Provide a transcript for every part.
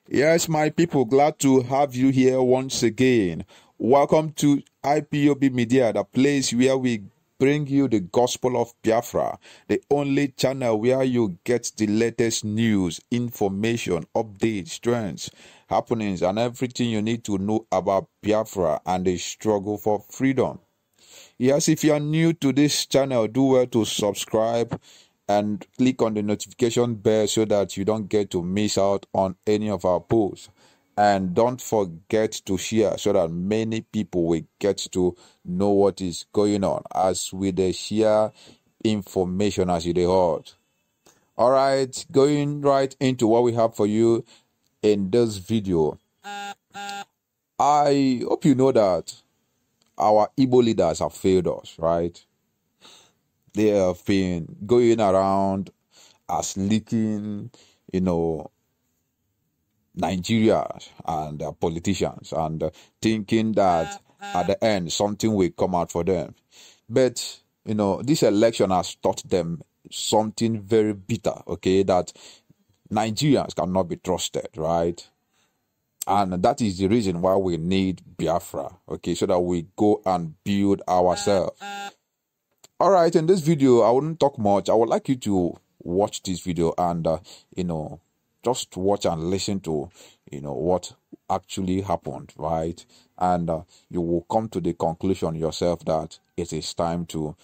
Yes, my people, glad to have you here once again. Welcome to IPOB Media, the place where we bring you the gospel of Biafra, the only channel where you get the latest news, information, updates, trends, happenings, and everything you need to know about Biafra and the struggle for freedom. Yes, if you are new to this channel, do well to subscribe and click on the notification bell so that you don't get to miss out on any of our posts. And don't forget to share so that many people will get to know what is going on as we share information as you heard. All right, going right into what we have for you in this video. I hope you know that our Igbo leaders have failed us, right? They have been going around as leaking, Nigeria and their politicians and thinking that at the end something will come out for them. But, this election has taught them something very bitter, okay, that Nigerians cannot be trusted, right? And that is the reason why we need Biafra, okay, so that we go and build ourselves. All right, in this video, I wouldn't talk much. I would like you to watch this video and, just watch and listen to, what actually happened, right? And you will come to the conclusion yourself that it is time to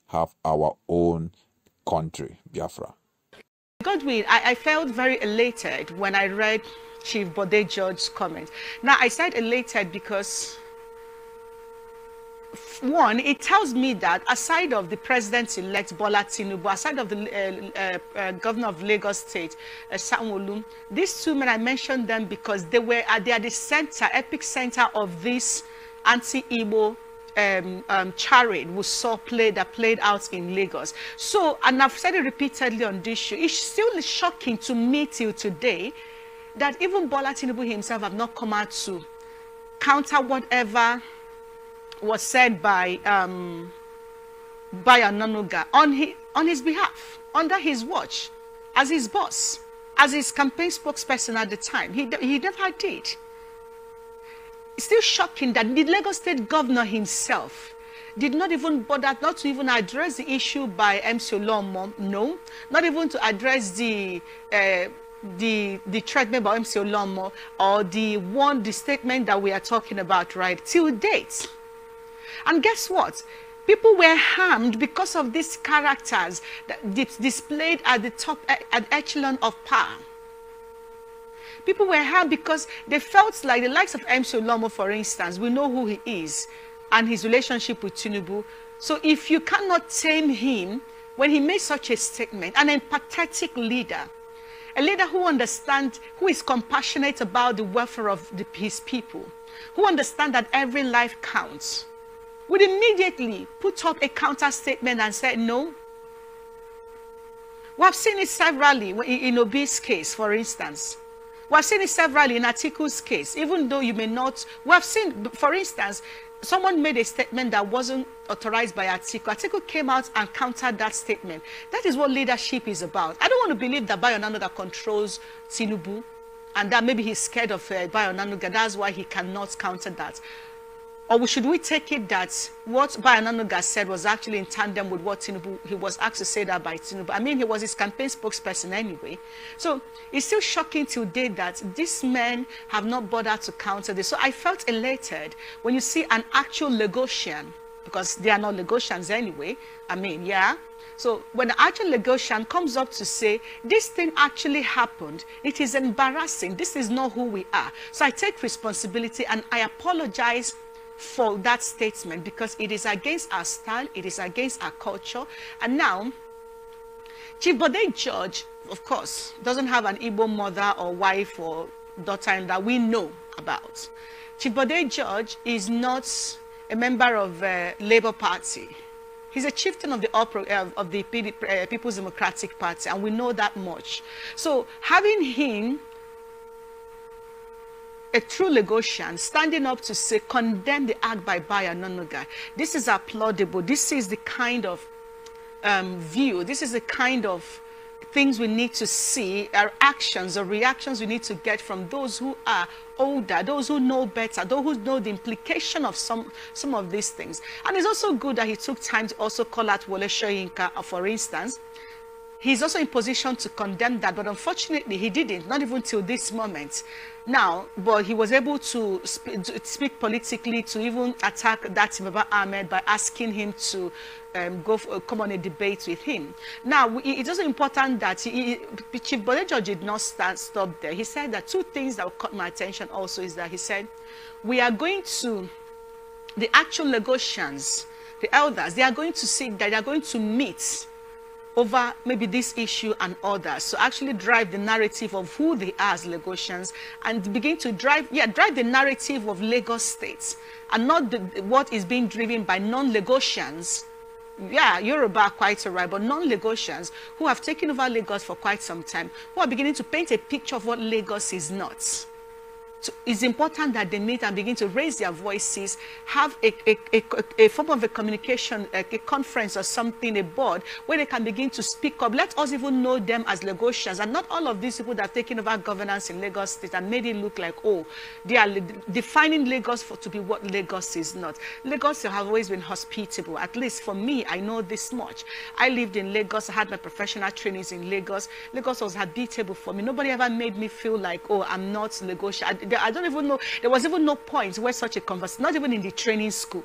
have our own country, Biafra. Godwin, I felt very elated when I read Chief Bode George's comment. Now, I said elated because, one, it tells me that aside of the president-elect Bola Tinubu, aside of the governor of Lagos State, Sanwo-Olu, these two men, I mentioned them because they are the center, epic center of this anti-Igbo charade we saw played out in Lagos. So, and I've said it repeatedly on this show, it's still shocking to me till today that even Bola Tinubu himself have not come out to counter whatever was said by Onanuga on his behalf, under his watch, as his boss, as his campaign spokesperson at the time. He never did. It's still shocking that the Lagos State governor himself did not even bother not to even address the issue by MC Olomo, no, not even to address the threat made by MC Olomo or the statement that we are talking about right till date. And guess what? People were harmed because of these characters that displayed at the top, at the echelon of power. People were harmed because they felt like the likes of MC Olomo, for instance, we know who he is and his relationship with Tinubu. So if you cannot tame him when he made such a statement, an empathetic leader, a leader who understands, who is compassionate about the welfare of his people, who understands that every life counts, would immediately put up a counter statement and say, no. We have seen it severally in Obi's case, for instance. We have seen it severally in Atiku's case, even though you may not. We have seen, for instance, someone made a statement that wasn't authorized by Atiku. Atiku came out and countered that statement. That is what leadership is about. I don't want to believe that Bayo Onanuga controls Tinubu and that maybe he's scared of Bayo Onanuga. That's why he cannot counter that. Or should we take it that what Bayo Onanuga said was actually in tandem with what Tinubu, he was asked to say that by Tinubu. I mean, he was his campaign spokesperson anyway. So it's still shocking today that these men have not bothered to counter this. So I felt elated when you see an actual Lagosian, because they are not Lagosians anyway. I mean, yeah. So when the actual Lagosian comes up to say, this thing actually happened, it is embarrassing. This is not who we are. So I take responsibility and I apologize for that statement because it is against our style, it is against our culture. And now, Chief Bode George, of course, doesn't have an Igbo mother or wife or daughter that we know about. Chief Bode George is not a member of Labour Party. He's a chieftain of the People's Democratic Party, and we know that much. So having him, a true Lagosian, standing up to say, condemn the act by Bayo Onanuga, this is applaudable. This is the kind of view, this is the kind of things we need to see, our actions or reactions we need to get from those who are older, those who know better, those who know the implication of some of these things. And it's also good that he took time to also call out Wole Soyinka, for instance. He's also in position to condemn that, but unfortunately he didn't, not even till this moment. Now, but he was able to speak politically, to even attack that Baba Ahmed by asking him to come on a debate with him. Now, it's also important that Chief Bodejo did not stop there. He said that two things that caught my attention also is that he said, we are going to, the actual Lagosians, the elders, they are going to sit there, they are going to meet over maybe this issue and others, so actually drive the narrative of who they are as Lagosians and begin to drive the narrative of Lagos State and not what is being driven by non-Lagosians. Yeah, Yoruba are quite all right, but non-Lagosians who have taken over Lagos for quite some time, who are beginning to paint a picture of what Lagos is not. So it's important that they meet and begin to raise their voices, have a form of a communication, a conference or something, a board, where they can begin to speak up. Let us even know them as Lagosians, and not all of these people that have taken over governance in Lagos State and made it look like, oh, they are defining Lagos to be what Lagos is not. Lagos have always been hospitable. At least for me, I know this much. I lived in Lagos. I had my professional trainings in Lagos. Lagos was habitable for me. Nobody ever made me feel like, oh, I'm not Lagosian. I don't even know, there was even no point where such a conversation, not even in the training school.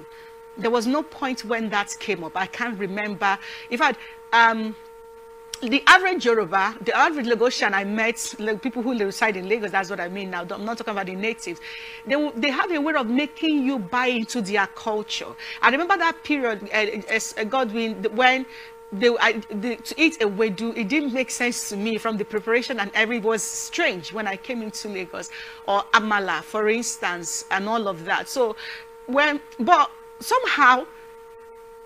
There was no point when that came up. I can't remember. In fact, the average Yoruba, the average Lagosian I met, like people who reside in Lagos, that's what I mean now, I'm not talking about the natives. They have a way of making you buy into their culture. I remember that period, Godwin, when to eat a wedu, it didn't make sense to me from the preparation, and everything was strange when I came into Lagos, or amala, for instance, and all of that. So but somehow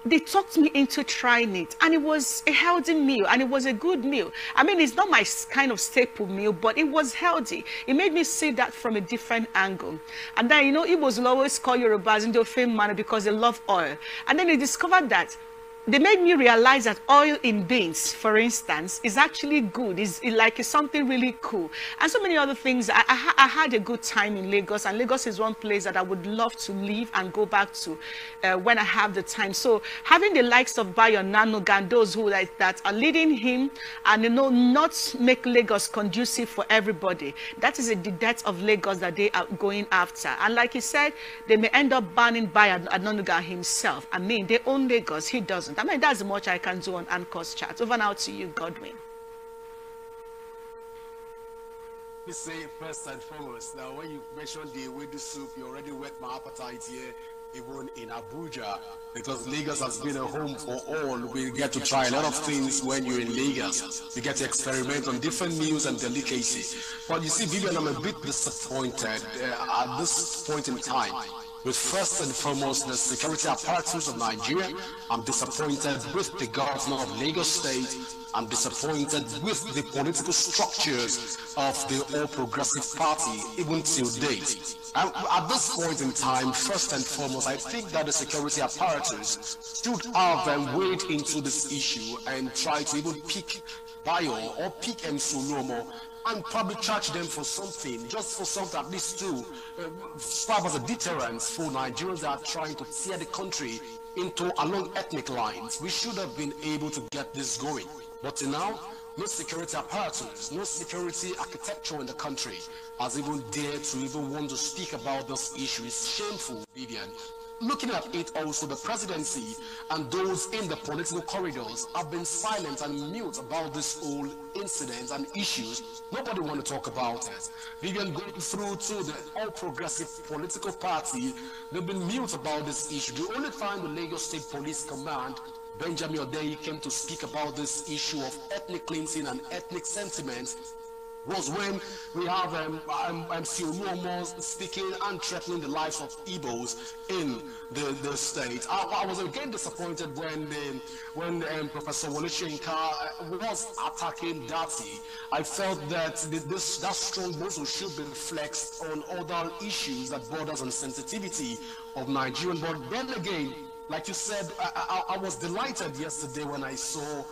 they talked me into trying it, and it was a healthy meal, and it was a good meal. I mean, it's not my kind of staple meal, but it was healthy. It made me see that from a different angle. And then, Igbos will always call Yorubas in the same manner because they love oil. And then they discovered that they made me realize that oil in beans, for instance, is actually good. It's something really cool. And so many other things. I had a good time in Lagos, and Lagos is one place that I would love to live and go back to when I have the time. So having the likes of Bayo Nanuga and those who that are leading him and, not make Lagos conducive for everybody. That is the death of Lagos that they are going after. And like he said, they may end up banning Bayo Nanuga himself. I mean, they own Lagos. He doesn't. I mean, that's much I can do on Anchor's chat. Over now to you, Godwin. Let me say first and foremost, now when you mentioned the ewedu soup, you already whet my appetite here, even in Abuja, because Lagos has been a home for all. We get to try a lot of things when you're in Lagos. You get to experiment on different meals and delicacies. But you see, Vivian, I'm a bit disappointed at this point in time. With first and foremost the security apparatus of Nigeria. I'm disappointed with the governor of Lagos State. I'm disappointed with the political structures of the All Progressive Party, even till date. And at this point in time, first and foremost, I think that the security apparatus should have weighed into this issue and try to even pick Bayo or pick Msulumo and probably charge them for something, just for something at least to serve as a deterrent for Nigerians that are trying to tear the country into along ethnic lines. We should have been able to get this going. But till now, no security apparatus, no security architecture in the country has even dared to even want to speak about this issue. It's shameful, Vivian. Looking at it also, the presidency and those in the political corridors have been silent and mute about this whole incident and issues. Nobody want to talk about it. Vivian, going through to the All Progressive political party, they've been mute about this issue. The only time the Lagos State Police Command, Benjamin Odeyi, came to speak about this issue of ethnic cleansing and ethnic sentiments was when we have Sionuomos speaking and threatening the lives of Igbos in the state. I was again disappointed when Professor Wole Soyinka was attacking Dati. I felt that that strong muscle should be flexed on other issues that borders on sensitivity of Nigerian. But then again, like you said, I was delighted yesterday when I saw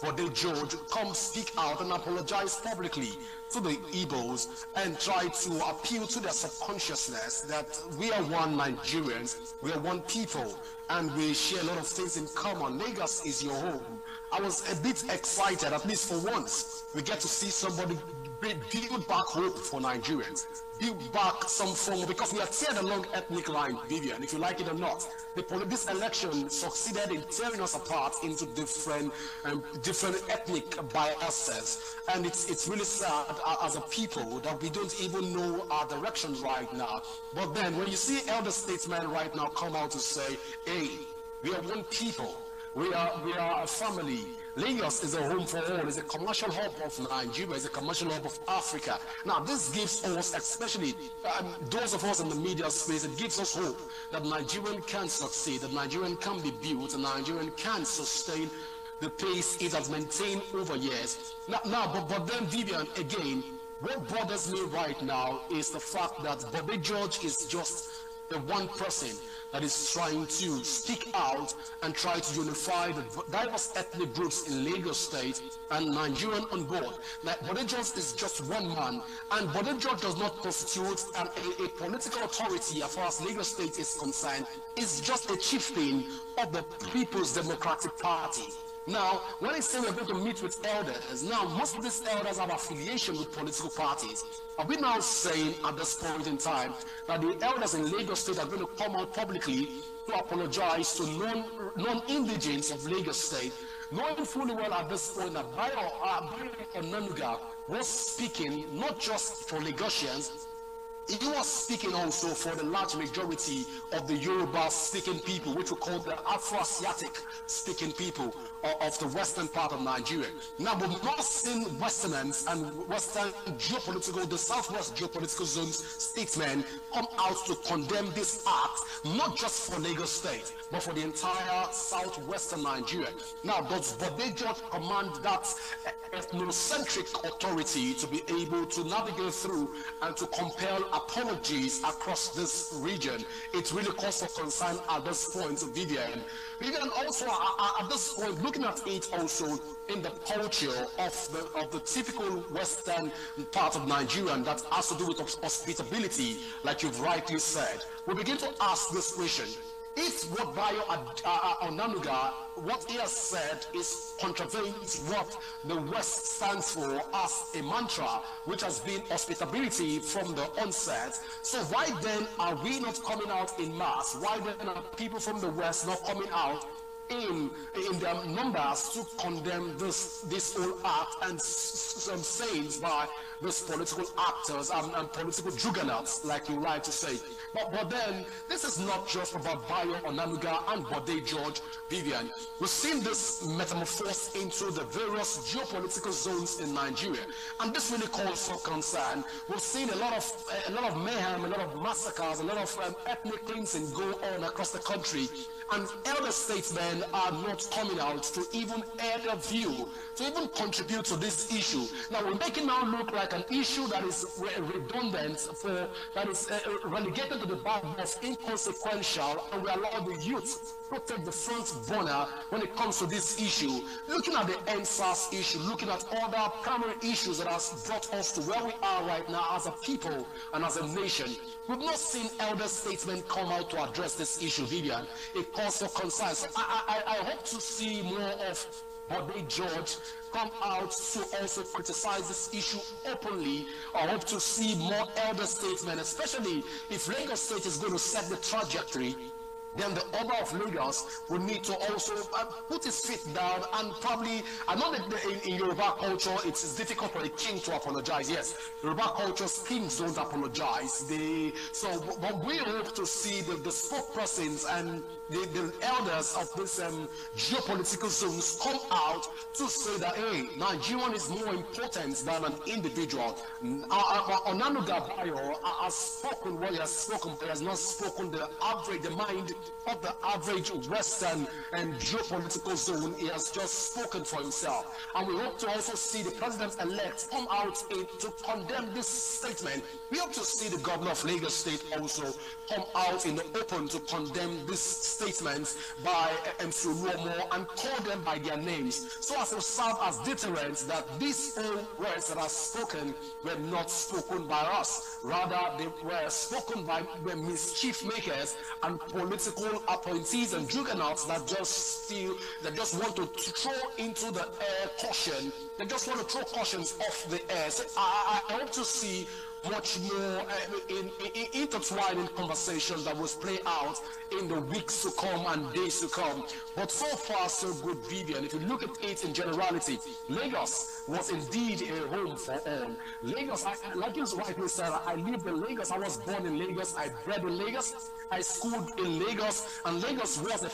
Bode George come speak out and apologize publicly to the Igbos and try to appeal to their subconsciousness that we are one Nigerians, we are one people, and we share a lot of things in common. Lagos is your home. I was a bit excited, at least for once. We get to see somebody build back hope for Nigerians, build back some form, because we are teared along ethnic line, Vivian, if you like it or not. This election succeeded in tearing us apart into different ethnic biases, and it's really sad as a people that we don't even know our direction right now. But then when you see elder statesmen right now come out to say, hey, we are one people, we are a family. Lagos is a home for all, it's a commercial hub of Nigeria, it's a commercial hub of Africa. Now this gives us, especially those of us in the media space, it gives us hope that Nigerian can succeed, that Nigerian can be built, and Nigerian can sustain the pace it has maintained over years. But then Vivian, again, what bothers me right now is the fact that Bode George is just the one person that is trying to speak out and try to unify the diverse ethnic groups in Lagos State and Nigerian on board. Now, Bode George is just one man, and Bode George does not constitute a political authority as far as Lagos State is concerned. It's just a chieftain of the People's Democratic Party. Now, when I say we're going to meet with elders, now most of these elders have affiliation with political parties. Are we now saying at this point in time that the elders in Lagos State are going to come out publicly to apologize to non-indigents of Lagos State, knowing fully well at this point that Bayo Onanuga was speaking not just for Lagosians, he was speaking also for the large majority of the Yoruba-speaking people, which we call the Afro-Asiatic speaking people of the western part of Nigeria. Now, we've not seen Westerners and Western geopolitical, the Southwest geopolitical zones statesmen come out to condemn this act, not just for Lagos State, but for the entire southwestern Nigeria. Now, does Bode George command that ethnocentric authority to be able to navigate through and to compel apologies across this region? It's really cause for concern at this point, Vivian. Vivian, also at this point, looking at it also in the culture of the typical western part of Nigeria that has to do with hospitality, like you've rightly said, we begin to ask this question. If what Bayo Onanuga, what he has said is contravenes what the West stands for as a mantra, which has been hospitality from the onset, so why then are we not coming out in mass? Why then are people from the West not coming out in their numbers to condemn this whole act and some sayings by these political actors and political juggernauts, like you like to say? But then, this is not just about Bayo Onanuga and Bode George, Vivian. We've seen this metamorphose into the various geopolitical zones in Nigeria, and this really calls for concern. We've seen a lot of mayhem, a lot of massacres, a lot of ethnic cleansing go on across the country, and elder statesmen are not coming out to even air their view, to even contribute to this issue. Now, we're making now look like an issue that is redundant, that is relegated to the bag of inconsequential, and we allow the youth to take the front burner when it comes to this issue. Looking at the NSAS issue, looking at other primary issues that has brought us to where we are right now as a people and as a nation, we've not seen elder statesmen come out to address this issue, Vivian. It calls for concern. So I hope to see more of Bode George come out to also criticize this issue openly. I hope to see more elder statesmen, especially if Lagos State is going to set the trajectory. Then the Oba of Lagos will need to also put his feet down and probably, I know that in Yoruba culture it is difficult for a king to apologize. Yes, Yoruba culture's kings don't apologize. But we hope to see the spokespersons and the elders of this geopolitical zones come out to say that, hey, Nigerian is more important than an individual. Onanuga Bayo has spoken what he has spoken, but he has not spoken the mind of the average Western and geopolitical zone, he has just spoken for himself. And we hope to also see the president-elect come out to condemn this statement. We hope to see the governor of Lagos State also come out in the open to condemn this statement by MC Oluomo and call them by their names, so as to serve as deterrent that these old words that are spoken were not spoken by us. Rather, they were spoken by the mischief makers and political appointees and juggernauts that just want to throw into the air caution. They just want to throw cautions off the air. So I hope to see much more intertwining conversations that will play out in the weeks to come and days to come. But so far, so good, Vivian. If you look at it in generality, Lagos was indeed a home for all. Lagos, like you rightly said, I lived in Lagos. I was born in Lagos. I bred in Lagos. I schooled in Lagos. And Lagos was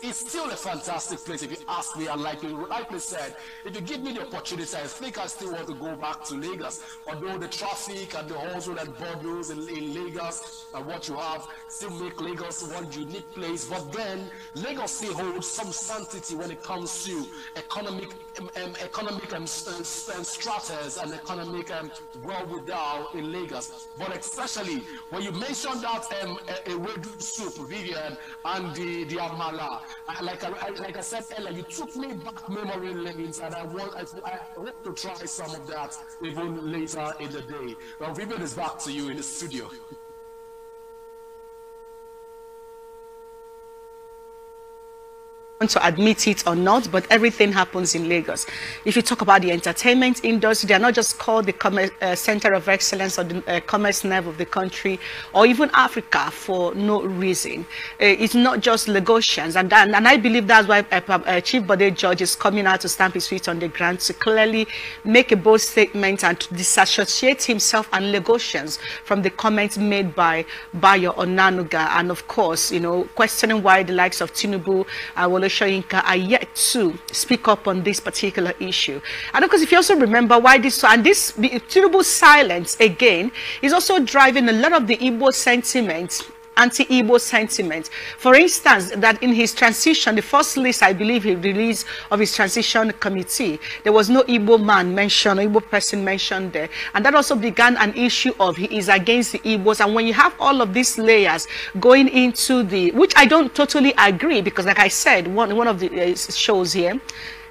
it's still a fantastic place if you ask me. And like you rightly said, if you give me the opportunity, I think I still want to go back to Lagos. Although the traffic and the hustle and borders in Lagos and what you have still make Lagos one unique place, but then Lagos still holds some sanctity when it comes to economic stratas and economic wherewithal in Lagos. But especially when you mentioned that ewedu soup, Vivian, and the amala, like I said earlier, you took me back memory lanes, and I hope to try some of that even later in the day. Well, Vivian is back to you in the studio. To admit it or not, but everything happens in Lagos. If you talk about the entertainment industry, they are not just called the center of excellence or the commerce nerve of the country or even Africa for no reason. It's not just Lagosians, and I believe that's why Chief Bode George is coming out to stamp his feet on the ground to clearly make a bold statement and to disassociate himself and Lagosians from the comments made by Bayo Onanuga, and of course, questioning why the likes of Tinubu, Shoyinka are yet to speak up on this particular issue. And of course, if you also remember why this Tinubu's silence again is also driving a lot of the Igbo sentiment, anti-Igbo sentiment. For instance, that in his transition, the first list I believe he released of his transition committee, there was no Igbo man mentioned, or Igbo person mentioned there. And that also began an issue of he is against the Igbos. And when you have all of these layers going into which I don't totally agree, because like I said, one of the shows here,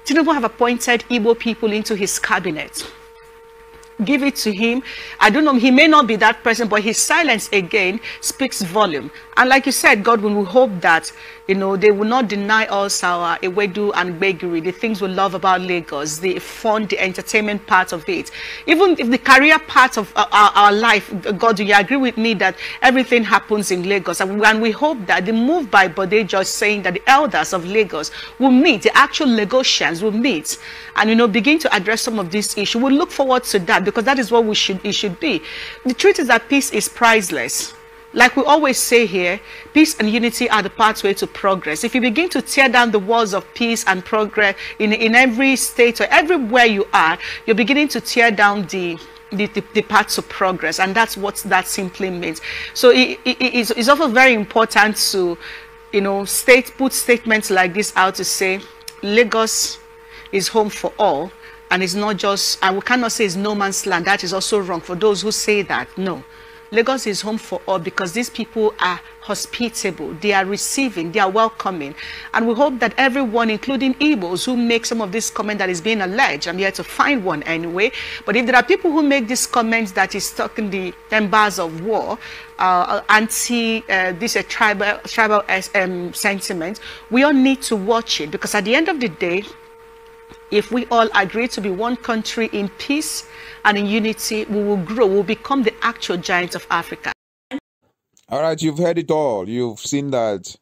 Tinubu have appointed Igbo people into his cabinet. Give it to him. I don't know, he may not be that person, but his silence again speaks volume. And like you said, Godwin, we hope that they will not deny us our Ewedu and Gbegiri, the things we love about Lagos, the fun, the entertainment part of it. Even if the career part of our life, God, do you agree with me that everything happens in Lagos? And we hope that the move by Bode George saying that the elders of Lagos will meet, the actual Lagosians will meet, and begin to address some of these issues. We look forward to that, because that is what it should be. The truth is that peace is priceless. Like we always say here, peace and unity are the pathway to progress. If you begin to tear down the walls of peace and progress in every state or everywhere you are, you're beginning to tear down the path to progress, and that's what that simply means. So it's also very important to put statements like this out to say Lagos is home for all, and it's not just, and we cannot say it's no man's land. That is also wrong for those who say that. No. Lagos is home for all, because these people are hospitable, they are receiving, they are welcoming. And we hope that everyone, including Igbos, who make some of this comment that is being alleged, I'm here to find one anyway, but if there are people who make this comment that is talking the embers of war, this tribal sentiment, we all need to watch it, because at the end of the day, if we all agree to be one country in peace and in unity, we will grow, we will become the actual giants of Africa. All right, you've heard it all. You've seen that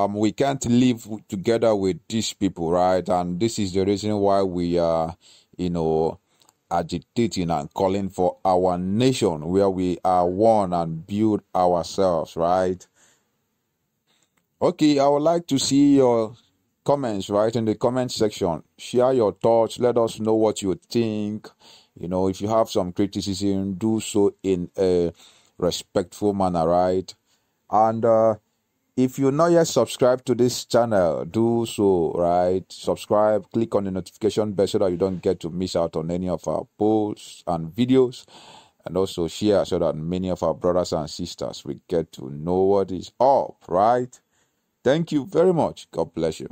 we can't live together with these people, right? And this is the reason why we are, agitating and calling for our nation, where we are one and build ourselves, right? Okay, I would like to see your comments right in the comment section. Share your thoughts. Let us know what you think. If you have some criticism, do so in a respectful manner, right? And If you're not yet subscribed to this channel, do so, right? Subscribe, click on the notification bell so that you don't get to miss out on any of our posts and videos. And also share so that many of our brothers and sisters will get to know what is up, right? Thank you very much. God bless you.